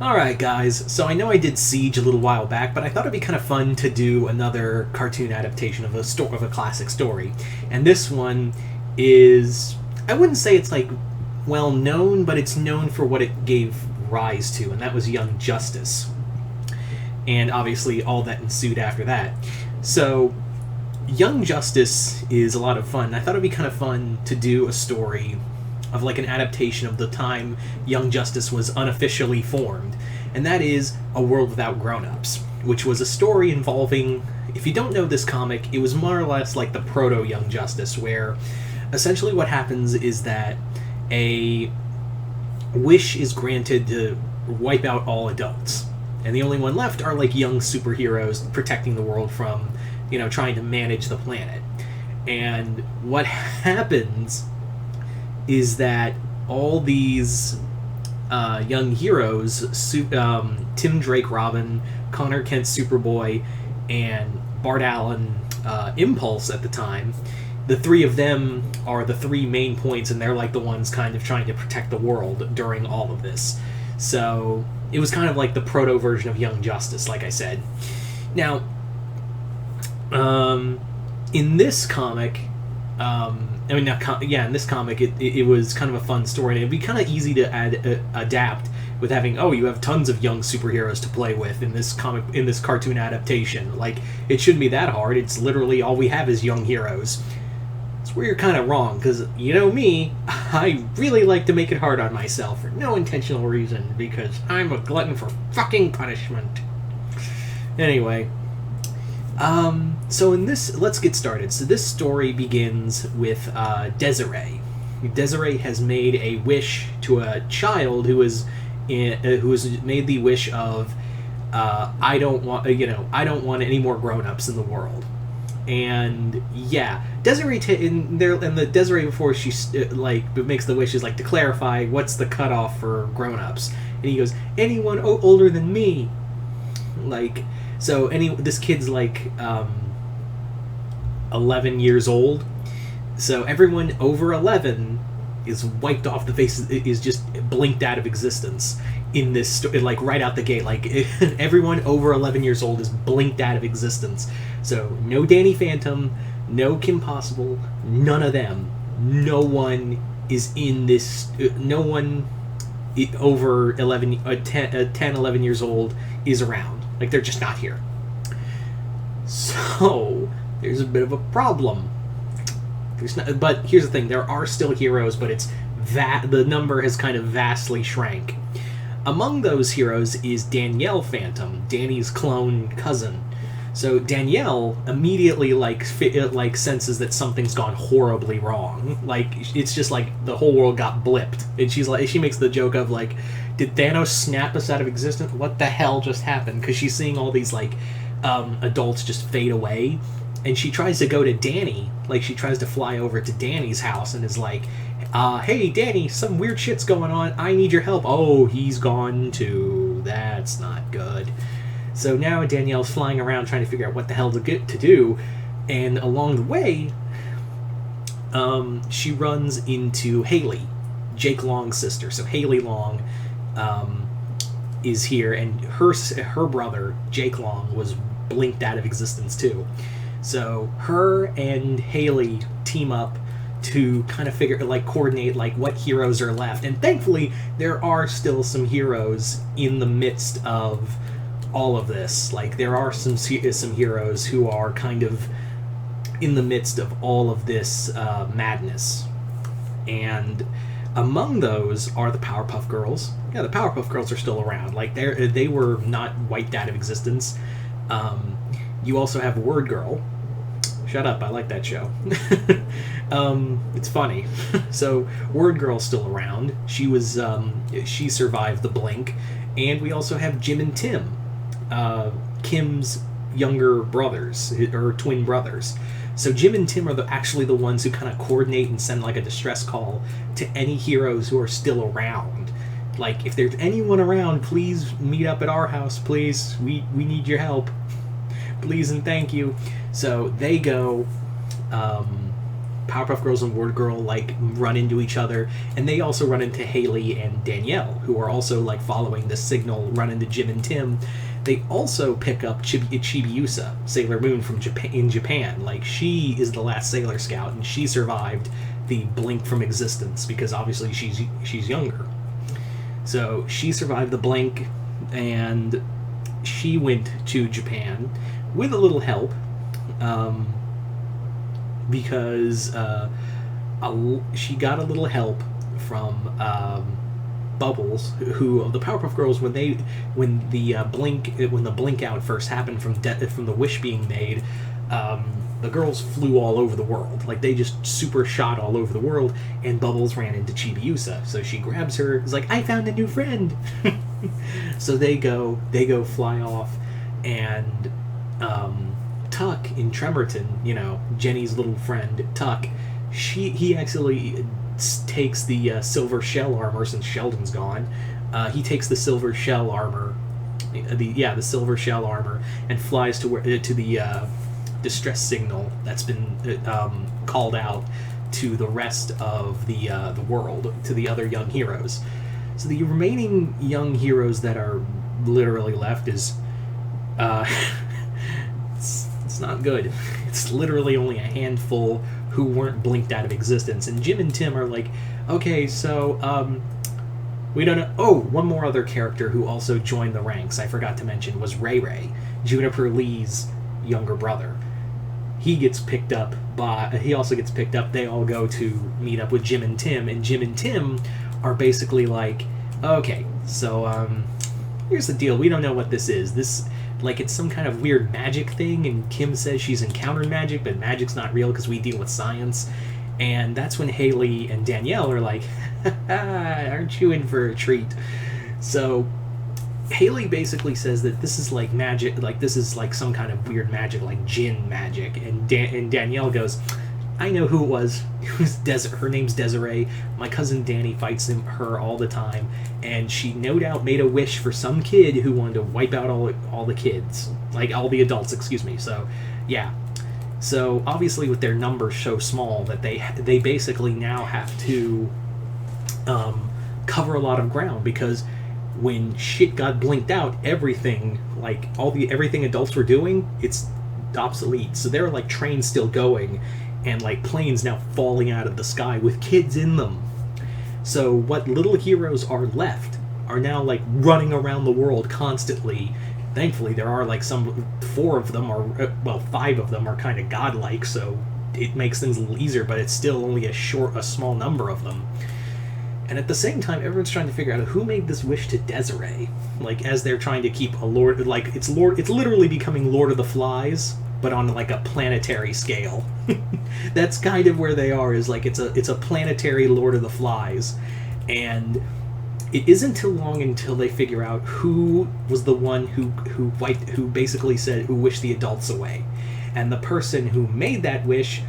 Alright guys, so I know I did Siege a little while back, but I thought it'd be kind of fun to do another cartoon adaptation of a classic story. And this one is, I wouldn't say it's like well known, but it's known for what it gave rise to, and that was Young Justice. And obviously all that ensued after that. So Young Justice is a lot of fun. I thought it'd be kind of fun to do a story of like an adaptation of the time Young Justice was unofficially formed, and that is A World Without Grownups, which was a story involving, if you don't know this comic, it was more or less like the proto Young Justice, where essentially what happens is that a wish is granted to wipe out all adults, and the only one left are like young superheroes protecting the world from, trying to manage the planet. And what happens is that all these young heroes, Tim Drake Robin, Connor Kent Superboy, and Bart Allen Impulse at the time, the three of them are the three main points, and they're like the ones kind of trying to protect the world during all of this. So it was kind of like the proto version of Young Justice, like I said. Now, in this comic, in this comic, it was kind of a fun story, and it'd be kind of easy to adapt with having, you have tons of young superheroes to play with in this cartoon adaptation. Like, it shouldn't be that hard. It's literally all we have is young heroes. It's where you're kind of wrong, because, me, I really like to make it hard on myself for no intentional reason, because I'm a glutton for fucking punishment. Anyway, so in this, let's get started. So this story begins with Desiree. Desiree has made a wish to a child who has made the wish of, I don't want any more grown-ups in the world. And yeah, Desiree and the Desiree, before she makes the wish, is like, to clarify what's the cutoff for grown-ups, and he goes, anyone older than me. Like, so this kid's like 11 years old, so everyone over 11 is wiped off the face, is just blinked out of existence in this like right out the gate. Like, everyone over 11 years old is blinked out of existence. So no Danny Phantom, no Kim Possible, none of them. No one is in this. No one over 10, 11 years old is around. Like, they're just not here. So there's a bit of a problem. But here's the thing: there are still heroes, but it's that the number has kind of vastly shrank. Among those heroes is Danielle Phantom, Danny's clone cousin. So Danielle immediately senses that something's gone horribly wrong. Like, it's just like the whole world got blipped, and she makes the joke of like, did Thanos snap us out of existence? What the hell just happened? Because she's seeing all these adults just fade away, and she tries to go to Danny. Like, she tries to fly over to Danny's house and is like, hey Danny, some weird shit's going on. I need your help. Oh, he's gone too. That's not good. So now Danielle's flying around trying to figure out what the hell to do, and along the way, she runs into Haley, Jake Long's sister. So Haley Long is here, and her brother Jake Long was blinked out of existence too. So her and Haley team up to kind of coordinate what heroes are left, and thankfully there are still some heroes in the midst of all of this. Like, there are some heroes who are kind of in the midst of all of this madness, and among those are the Powerpuff Girls. Yeah, the Powerpuff Girls are still around. Like, they were not wiped out of existence. You also have Word Girl. Shut up, I like that show. It's funny. So Word Girl's still around. She survived the blink. And we also have Jim and Tim, Kim's younger brothers, or twin brothers. So Jim and Tim are actually the ones who kind of coordinate and send like a distress call to any heroes who are still around. Like, if there's anyone around, please meet up at our house, please. We need your help. Please and thank you. So they go, Powerpuff Girls and Word Girl like run into each other, and they also run into Haley and Danielle, who are also like following the signal. Run into Jim and Tim. They also pick up Chibiusa, Sailor Moon from Japan. Like, she is the last Sailor Scout, and she survived the blink from existence because obviously she's younger. So she survived the blink, and she went to Japan with a little help, because she got a little help from Bubbles, who the Powerpuff Girls, when the blink out first happened from the wish being made, the girls flew all over the world. Like, they just super shot all over the world, and Bubbles ran into Chibiusa. So she grabs her, is like, I found a new friend. So they go fly off, and Tuck in Tremorton, Jenny's little friend Tuck, he actually takes the silver shell armor, since Sheldon's gone. He takes the silver shell armor, the silver shell armor, and flies to the distress signal that's been called out to the rest of the world, to the other young heroes. So the remaining young heroes that are literally left is it's not good. It's literally only a handful who weren't blinked out of existence. And Jim and Tim are like, okay, so we don't know. Oh, one more other character who also joined the ranks, I forgot to mention, was Ray Ray, Juniper Lee's younger brother. He also gets picked up. They all go to meet up with Jim and Jim and Tim are basically like, okay, so here's the deal. We don't know what this is. It's some kind of weird magic thing, and Kim says she's encountered magic, but magic's not real because we deal with science. And that's when Haley and Danielle are like, aren't you in for a treat? So Haley basically says that this is like magic, like this is like some kind of weird magic, like Jinn magic. And Danielle goes, I know who it was. Her name's Desiree. My cousin Danny fights her all the time, and she no doubt made a wish for some kid who wanted to wipe out all the kids, like all the adults, excuse me. So, yeah. So obviously, with their numbers so small, that they basically now have to cover a lot of ground, because when shit got blinked out, everything adults were doing, it's obsolete. So there are like trains still going, and like planes now falling out of the sky with kids in them. So what little heroes are left are now like running around the world constantly. Thankfully, there are like 5 of them are kind of godlike, so it makes things a little easier, but it's still only a small number of them. And at the same time, everyone's trying to figure out who made this wish to Desiree. Like, as they're trying to keep a Lord, like it's literally becoming Lord of the Flies, but on like a planetary scale. That's kind of where they are, is like it's a planetary Lord of the Flies. And it isn't too long until they figure out who was the one who basically said, who wished the adults away. And the person who made that wish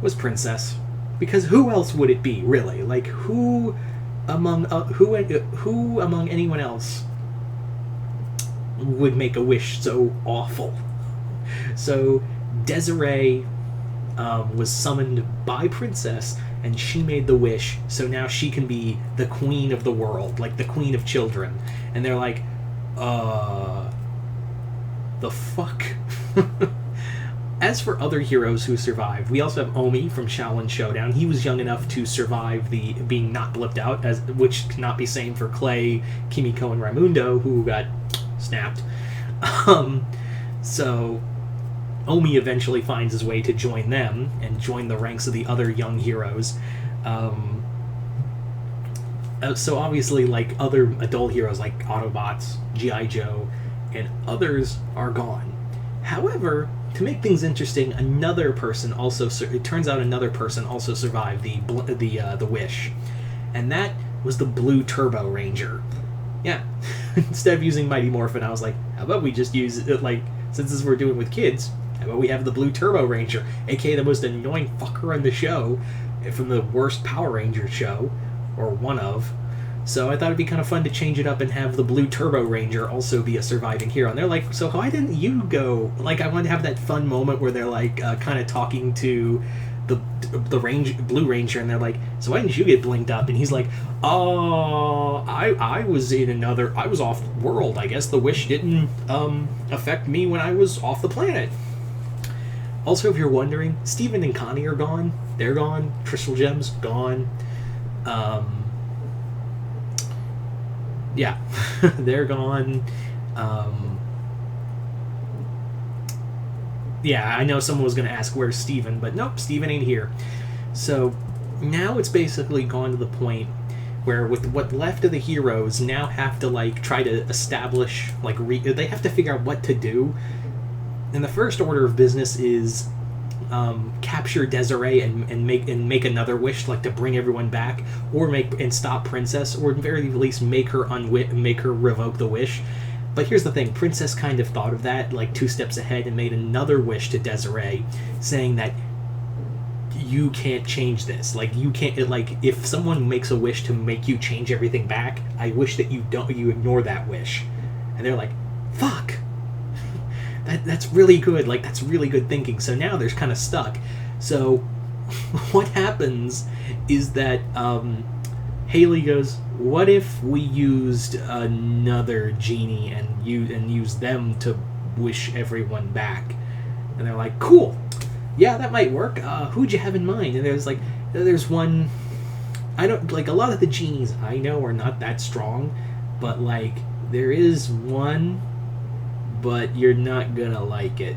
was Princess. Because who else would it be, really? Like, who among anyone else would make a wish so awful? So Desiree was summoned by Princess, and she made the wish, so now she can be the queen of the world, like the queen of children. And they're like, the fuck? As for other heroes who survived, we also have Omi from Shaolin Showdown. He was young enough to survive the being not blipped out, which cannot be same for Clay, Kimiko, and Raimundo, who got snapped. So Omi eventually finds his way to join them and join the ranks of the other young heroes. So obviously, like other adult heroes like Autobots, G.I. Joe, and others are gone. However, to make things interesting, it turns out another person also survived the wish, and that was the Blue Turbo Ranger. Yeah, instead of using Mighty Morphin, I was like, how about we just use it, like, since this is what we're doing with kids, how about we have the Blue Turbo Ranger, aka the most annoying fucker on the show, from the worst Power Ranger show, or one of. So I thought it'd be kind of fun to change it up and have the Blue Turbo Ranger also be a surviving hero. And they're like, so why didn't you go? Like, I wanted to have that fun moment where they're like kind of talking to Blue Ranger, and they're like, so why didn't you get blinked up? And he's like, oh, I was I was off world. I guess the wish didn't affect me when I was off the planet. Also, if you're wondering, Steven and Connie are gone. They're gone. Crystal Gems gone. Yeah, they're gone. Yeah, I know someone was going to ask where's Steven, but nope, Steven ain't here. So now it's basically gone to the point where with what left of the heroes now have to like try to establish like they have to figure out what to do. And the first order of business is capture Desiree and make another wish, like to bring everyone back, or stop Princess, or at the very least make her revoke the wish. But here's the thing, Princess kind of thought of that like 2 steps ahead and made another wish to Desiree, saying that you can't change this. Like you can't, like if someone makes a wish to make you change everything back, I wish that you ignore that wish. And they're like, fuck. That's really good. Like that's really good thinking. So now they're kind of stuck. So what happens is that Haley goes, what if we used another genie and use them to wish everyone back? And they're like, cool. Yeah, that might work. Who'd you have in mind? And there's one, I don't, like a lot of the genies I know are not that strong, but like there is one, but you're not gonna like it.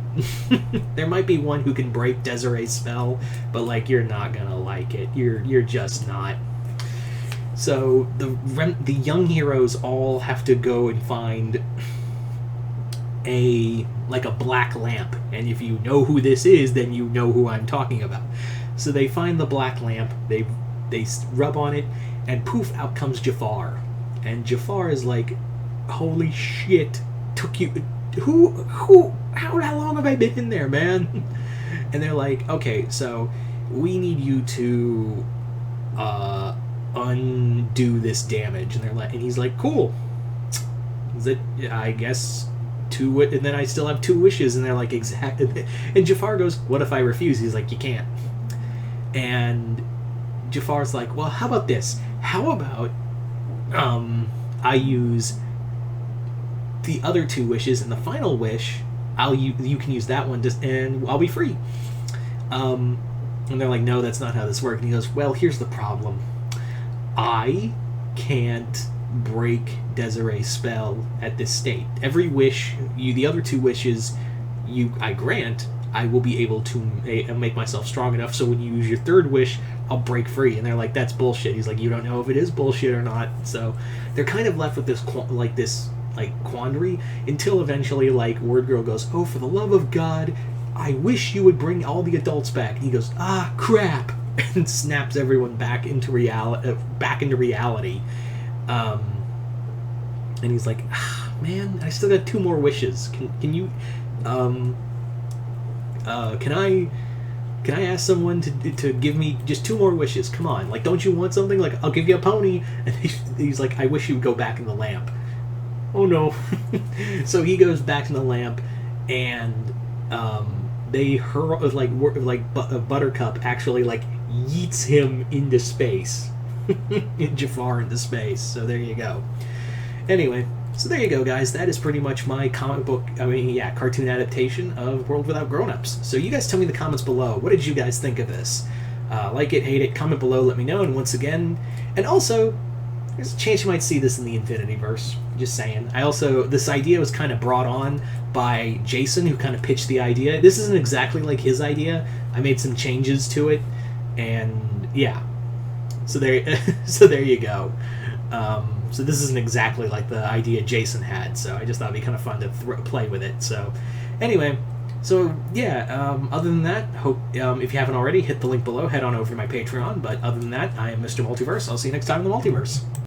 There might be one who can break Desiree's spell, but like you're not gonna like it. You're just not. So the young heroes all have to go and find a black lamp, and if you know who this is, then you know who I'm talking about. So they find the black lamp, they rub on it, and poof, out comes Jafar. And Jafar is like, holy shit, took you, how long have I been in there, man? And they're like, okay, so we need you to undo this damage. And they're like, and he's like, cool. I guess 2, and then I still have 2 wishes. And they're like, exactly. And Jafar goes, what if I refuse? He's like, you can't. And Jafar's like, well, how about this? How about I use the other 2 wishes, and the final wish, you can use that one, and I'll be free. And they're like, no, that's not how this works. And he goes, well, here's the problem. I can't break Desiree's spell at this state. Every wish, the other 2 wishes I grant, I will be able to make myself strong enough, so when you use your 3rd wish, I'll break free. And they're like, that's bullshit. He's like, you don't know if it is bullshit or not. So they're kind of left with this quandary, until eventually Word Girl goes, oh, for the love of God, I wish you would bring all the adults back. And he goes, ah, crap, and snaps everyone back into reality. And he's like, ah, man, I still got 2 more wishes. Can you can I ask someone to give me just 2 more wishes? Come on, like, don't you want something? Like, I'll give you a pony. And he's like, I wish you would go back in the lamp. Oh no. So he goes back in the lamp, and they hurl, Buttercup actually yeets him into space. Jafar into space. So there you go. Anyway, so there you go, guys. That is pretty much my cartoon adaptation of World Without Grownups. So you guys tell me in the comments below, what did you guys think of this? Like it, hate it, comment below, let me know. And once again, and also, there's a chance you might see this in the Infinityverse. Just saying. This idea was kind of brought on by Jason, who kind of pitched the idea. This isn't exactly like his idea. I made some changes to it, and yeah. So there you go. So this isn't exactly like the idea Jason had, so I just thought it'd be kind of fun to play with it. So anyway, so yeah, other than that, hope if you haven't already, hit the link below, head on over to my Patreon. But other than that, I am Mr. Multiverse. I'll see you next time in the Multiverse.